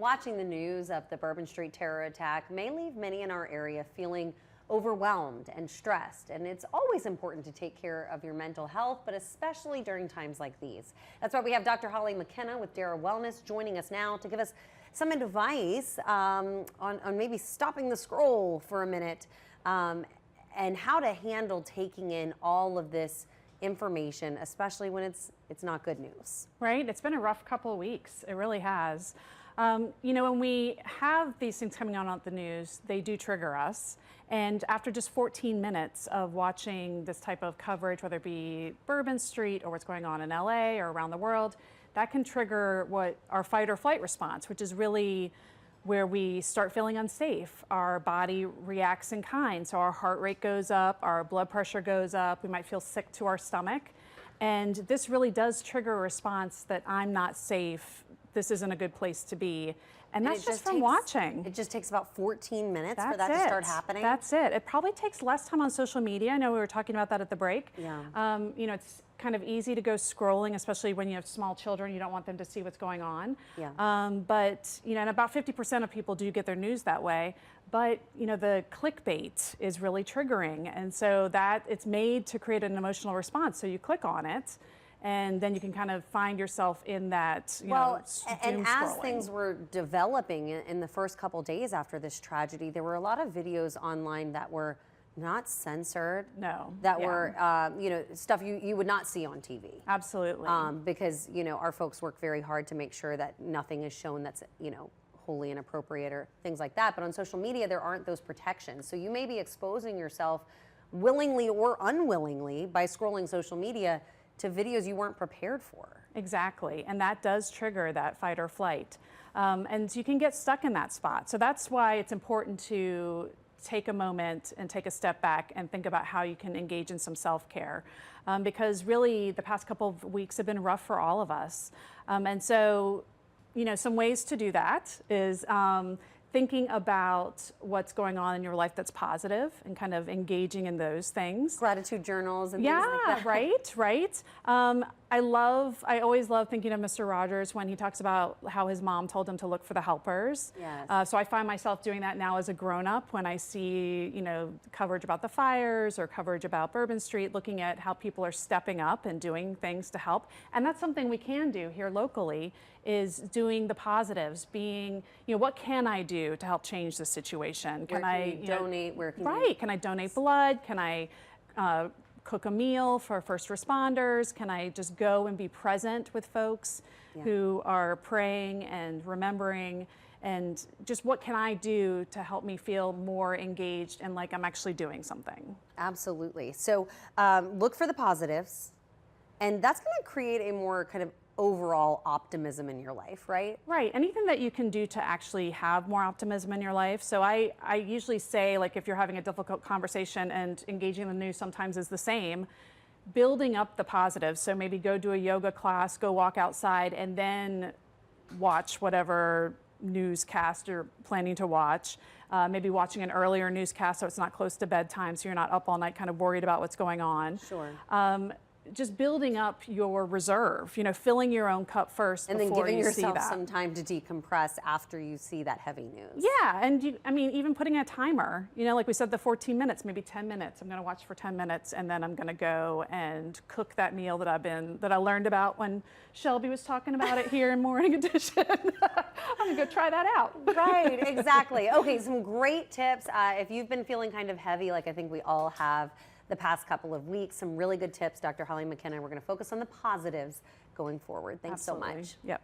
watching the news of the Bourbon Street terror attack may leave many in our area feeling overwhelmed and stressed. And it's always important to take care of your mental health, but especially during times like these. That's why we have Dr. Holly McKenna with Dara Wellness joining us now to give us some advice on maybe stopping the scroll for a minute and how to handle taking in all of this information, especially when it's not good news. Right? It's been a rough couple of weeks. It really has. When we have these things coming on the news, they do trigger us. And after just 14 minutes of watching this type of coverage, whether it be Bourbon Street or what's going on in LA or around the world, that can trigger what our fight or flight response, which is really where we start feeling unsafe. Our body reacts in kind. So our heart rate goes up, our blood pressure goes up, we might feel sick to our stomach. And this really does trigger a response that I'm not safe, this isn't a good place to be. And that's just from watching. It just takes about 14 minutes for that to start happening? That's it. It probably takes less time on social media. I know we were talking about that at the break. Yeah. It's kind of easy to go scrolling, especially when you have small children. You don't want them to see what's going on. Yeah. And about 50% of people do get their news that way. But, the clickbait is really triggering. And so it's made to create an emotional response. So you click on it, and then you can kind of find yourself in that, and as things were developing in the first couple days after this tragedy, there were a lot of videos online that were not censored. No. That were, stuff you would not see on TV. Absolutely. Because, our folks work very hard to make sure that nothing is shown that's, wholly inappropriate or things like that. But on social media, there aren't those protections. So you may be exposing yourself willingly or unwillingly by scrolling social media to videos you weren't prepared for. Exactly, and that does trigger that fight or flight. And you can get stuck in that spot. So that's why it's important to take a moment and take a step back and think about how you can engage in some self-care. Because really the past couple of weeks have been rough for all of us. And so, some ways to do that is thinking about what's going on in your life that's positive and kind of engaging in those things. Gratitude journals and things like that. Right. I always love thinking of Mr. Rogers when he talks about how his mom told him to look for the helpers. Yes. So I find myself doing that now as a grown-up when I see, coverage about the fires or coverage about Bourbon Street, looking at how people are stepping up and doing things to help. And that's something we can do here locally, is doing the positives, being, what can I do to help change the situation? Can I donate? Where can you? Can I donate blood? Can I cook a meal for first responders? Can I just go and be present with folks who are praying and remembering? And just what can I do to help me feel more engaged and like I'm actually doing something? Absolutely. So look for the positives, and that's going to create a more kind of overall optimism in your life, right? Right. Anything that you can do to actually have more optimism in your life. So I usually say, like, if you're having a difficult conversation and engaging in the news sometimes is the same, building up the positives. So maybe go do a yoga class, go walk outside, and then watch whatever newscast you're planning to watch. Maybe watching an earlier newscast so it's not close to bedtime, so you're not up all night kind of worried about what's going on. Sure. Just building up your reserve, filling your own cup first and before then giving yourself some time to decompress after you see that heavy news. Yeah, and even putting a timer, like we said, the 14 minutes, maybe 10 minutes. I'm going to watch for 10 minutes, and then I'm going to go and cook that meal that I learned about when Shelby was talking about it here in Morning Edition. I'm going to go try that out. Right, exactly. Okay, some great tips. If you've been feeling kind of heavy, like I think we all have the past couple of weeks, some really good tips. Dr. Holly McKenna, we're going to focus on the positives going forward. Thanks so much. Yep.